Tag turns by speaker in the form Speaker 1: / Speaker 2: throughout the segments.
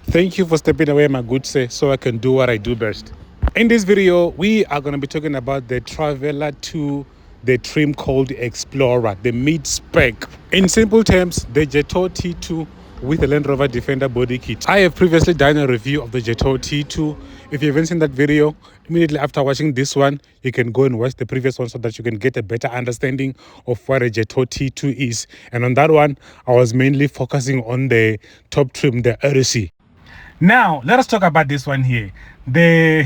Speaker 1: Thank you for stepping away, my good sir, so I can do what I do best. In this video, we are going to be talking about the Traveler 2, the trim called Explorer, the mid-spec. In simple terms, the Jetour T2 with the Land Rover Defender body kit. I have previously done a review of the Jetour T2. If you haven't seen that video, immediately after watching this one, you can go and watch the previous one so that you can get a better understanding of what a Jetour T2 is. And on that one, I was mainly focusing on the top trim, the Odyssey. Now, let us talk about this one here. The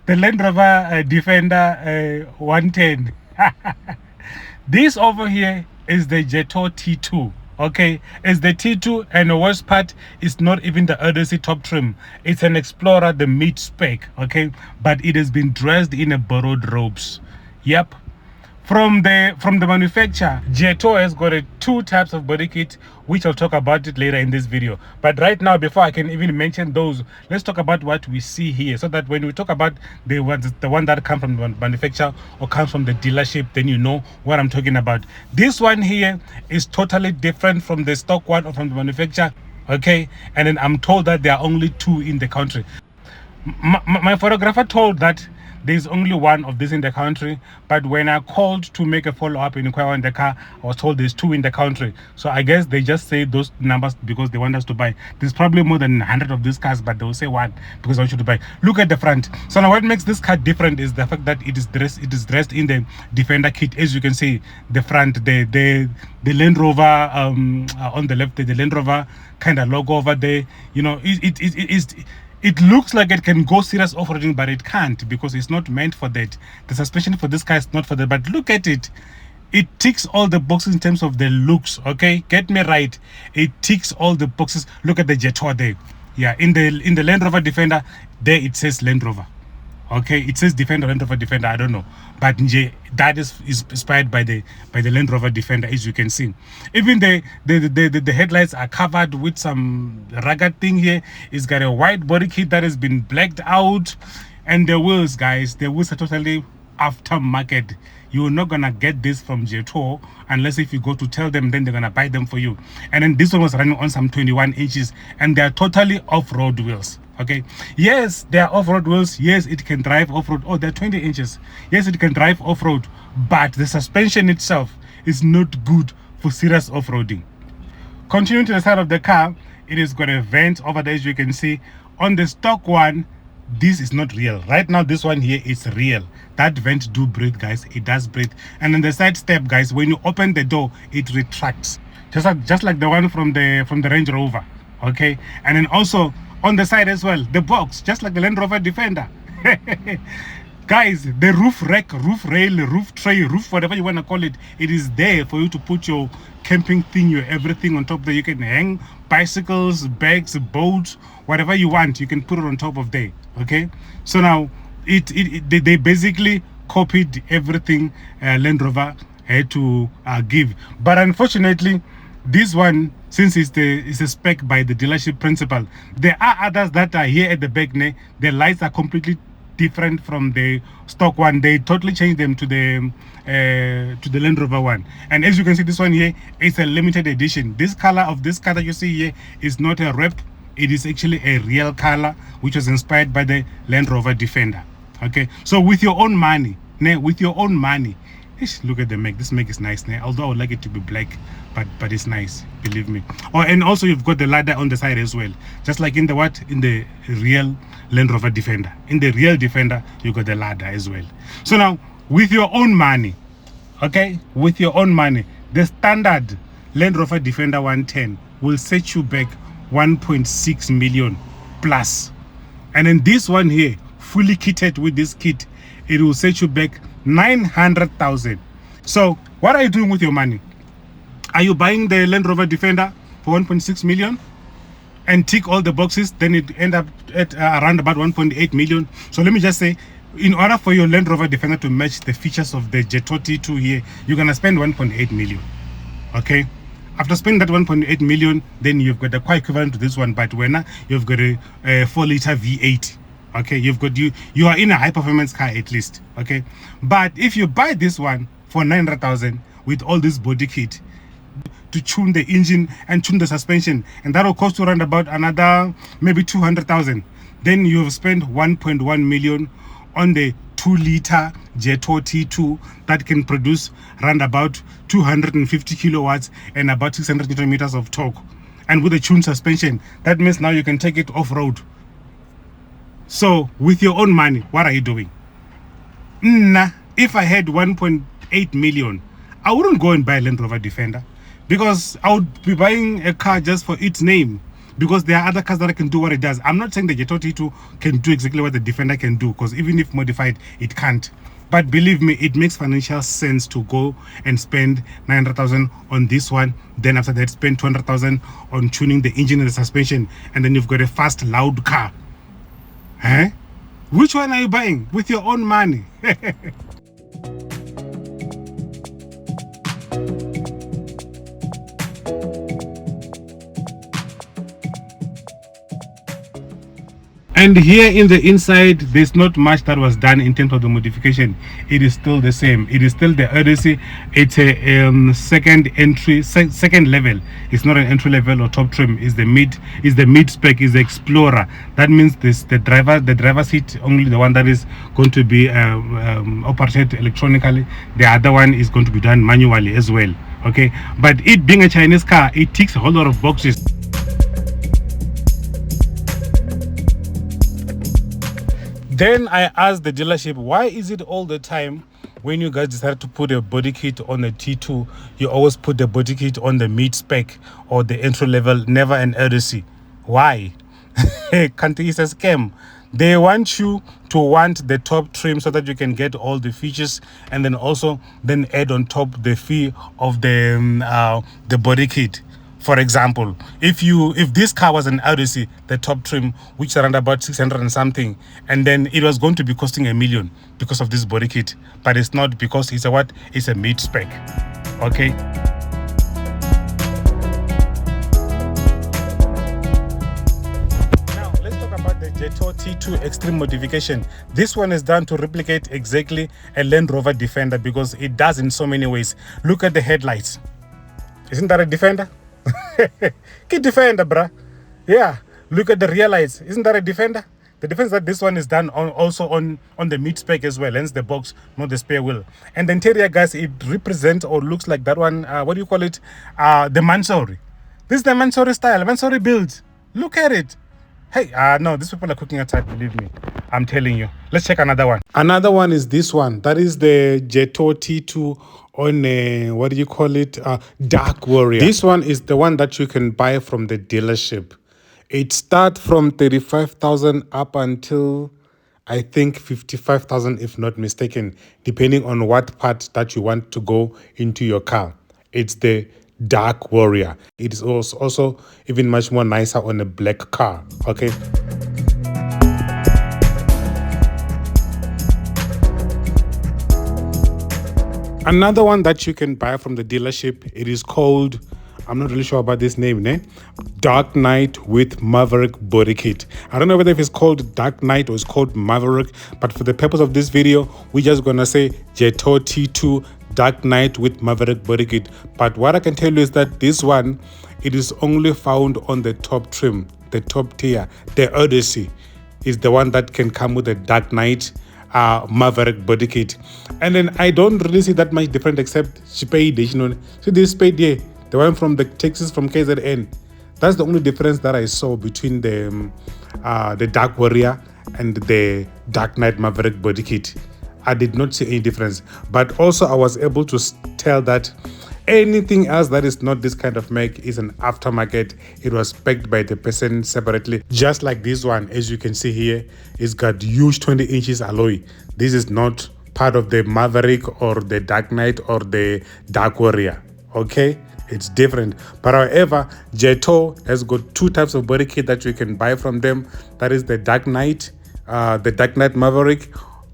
Speaker 1: the Land Rover Defender 110. This over here is the Jetour T2. Okay, it's the T2, and the worst part is not even the Odyssey top trim. It's an Explorer, the mid spec. Okay, but it has been dressed in a borrowed robes. Yep. From the manufacturer, Jetour has got two types of body kit, which I'll talk about it later in this video. But right now, before I can even mention those, let's talk about what we see here, so that when we talk about the one that comes from the manufacturer or comes from the dealership, then you know what I'm talking about. This one here is totally different from the stock one or from the manufacturer. Okay, and then I'm told that there are only two in the country. My photographer told that there's only one of this in the country, but when I called to make a follow-up inquiry in the car, I was told there's two in the country. So I guess they just say those numbers because they want us to buy. There's probably more than 100 of these cars, but they'll say one because I want you to buy. Look at the front. So now what makes this car different is the fact that it is dressed in the Defender kit. As you can see, the front, the Land Rover on the left, the Land Rover kind of logo over there. You know, it looks like it can go serious off-roading, but it can't because it's not meant for that. The suspension for this car is not for that. But look at it. It ticks all the boxes in terms of the looks, okay? Get me right. It ticks all the boxes. Look at the Jetour there. Yeah, in the Land Rover Defender, there it says Land Rover. Okay, it says Defender, Land Rover Defender, I don't know, but that is inspired by the Land Rover Defender, as you can see. Even the headlights are covered with some rugged thing here. It's got a white body kit that has been blacked out, and the wheels, guys, the wheels are totally aftermarket. You're not gonna get this from Jetour unless if you go to tell them, then they're gonna buy them for you. And then this one was running on some 21 inches, and they're totally off-road wheels. Okay, yes, they are off-road wheels. Yes, it can drive off-road. Oh, they're 20 inches. Yes, it can drive off-road, but the suspension itself is not good for serious off-roading. Continuing to the side of the car, it has got a vent over there, as you can see. On the stock one, this is not real. Right now, this one here is real. That vent do breathe, guys. It does breathe. And on the side step, guys, when you open the door, it retracts, just like the one from the Range Rover. Okay, and then also on the side as well, the box, just like the Land Rover Defender. Guys, the roof rack, roof rail, roof tray, roof, whatever you want to call it, it is there for you to put your camping thing, your everything on top there. You can hang bicycles, bags, boats, whatever you want, you can put it on top of there. Okay, so now they basically copied everything Land Rover had to give, but unfortunately this one, since it's a spec by the dealership principal, there are others that are here at the back. The lights are completely different from the stock one. They totally changed them to the Land Rover one. And as you can see, this one here is a limited edition. This color of this car that you see here is not a rep. It is actually a real color, which was inspired by the Land Rover Defender. Okay, so with your own money, look at the make. This make is nice, although I would like it to be black, but it's nice, believe me. Oh, and also you've got the ladder on the side as well, just like in the real Land Rover Defender. In the real Defender, you got the ladder as well. So now, with your own money, okay, with your own money, the standard Land Rover Defender 110 will set you back 1.6 million plus, and then this one here, fully kitted with this kit, it will set you back 900,000. So what are you doing with your money? Are you buying the Land Rover Defender for 1.6 million and tick all the boxes? Then it end up at around about 1.8 million. So let me just say, in order for your Land Rover Defender to match the features of the Jetour T2 here, you're gonna spend 1.8 million. Okay, after spending that 1.8 million, then you've got the quite equivalent to this one, but when you've got a 4-liter V8. Okay, you are in a high performance car at least. Okay, but if you buy this one for 900,000 with all this body kit, to tune the engine and tune the suspension, and that will cost you around about another maybe 200,000. Then you have spent 1.1 million on the 2-liter Jetour T2 that can produce around about 250 kilowatts and about 600 newton meters of torque. And with a tuned suspension, that means now you can take it off-road. So with your own money, what are you doing? If I had 1.8 million, I wouldn't go and buy a Land Rover Defender, because I would be buying a car just for its name, because there are other cars that can do what it does. I'm not saying the Jetour T2 can do exactly what the Defender can do, because even if modified, it can't. But believe me, it makes financial sense to go and spend 900,000 on this one. Then after that, spend 200,000 on tuning the engine and the suspension, and then you've got a fast, loud car. Which one are you buying with your own money? And here in the inside, there's not much that was done in terms of the modification. It is still the same. It is still the Odyssey. It's a second level. It's not an entry level or top trim. It's the mid spec. Is the Explorer. That means the driver seat, only the one that is going to be operated electronically. The other one is going to be done manually as well. Okay, but it being a Chinese car, it ticks a whole lot of boxes. Then I asked the dealership, why is it all the time when you guys decide to put a body kit on a T2, you always put the body kit on the mid spec or the entry level, never an Odyssey? Why? Can't it's a scam. They want you to want the top trim so that you can get all the features, and then also then add on top the fee of the body kit. For example, if this car was an Odyssey, the top trim, which is around about 600 and something, and then it was going to be costing $1 million because of this body kit, but it's not, because it's a mid spec. Okay. Now let's talk about the Jetour T2 Extreme Modification. This one is done to replicate exactly a Land Rover Defender, because it does in so many ways. Look at the headlights. Isn't that a Defender? Kid Defender, bruh. Yeah, look at the rear lights. Isn't that a Defender? The difference that this one is done also on the mid spec as well, hence the box, not the spare wheel. And the interior, guys, it represents or looks like that one. What do you call it? The Mansory. This is the Mansory style, Mansory build. Look at it. Hey, no, these people are cooking outside, believe me. I'm telling you. Let's check another one. Another one is this one. That is the Jetour T2 on a, what do you call it? Dark Warrior. This one is the one that you can buy from the dealership. It starts from 35,000 up until, I think, 55,000, if not mistaken, depending on what part that you want to go into your car. It's the Dark Warrior. It is also even much more nicer on a black car. Okay. Another one that you can buy from the dealership, it is called, I'm not really sure about this name, Dark Knight with Maverick body kit. I don't know whether if it's called Dark Knight or it's called Maverick, but for the purpose of this video, we're just gonna say Jetour T2 Dark Knight with Maverick body kit. But what I can tell you is that this one, it is only found on the top trim, the top tier. The Odyssey is the one that can come with a Dark Knight Maverick body kit. And then I don't really see that much different except spade. See this spade here, the one from the Texas from KZN. That's the only difference that I saw between the Dark Warrior and the Dark Knight Maverick body kit. I did not see any difference, but also I was able to tell that anything else that is not this kind of make is an aftermarket. It was spec'd by the person separately, just like this one. As you can see here, it's got huge 20 inches alloy. This is not part of the Maverick or the Dark Knight or the Dark Warrior. Okay, it's different. But however, Jetour has got two types of body kit that you can buy from them. That is the Dark Knight Maverick,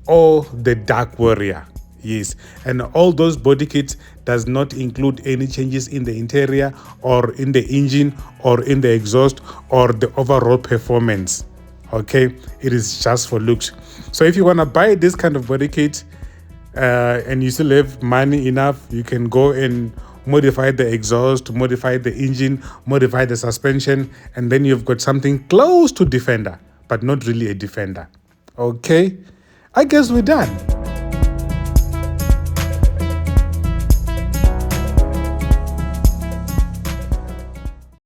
Speaker 1: or the Dark Warrior. Yes, and all those body kits does not include any changes in the interior or in the engine or in the exhaust or the overall performance. Okay, it is just for looks. So if you want to buy this kind of body kit and you still have money enough, you can go and modify the exhaust, modify the engine, modify the suspension, and then you've got something close to Defender, but not really a Defender. Okay, I guess we're done.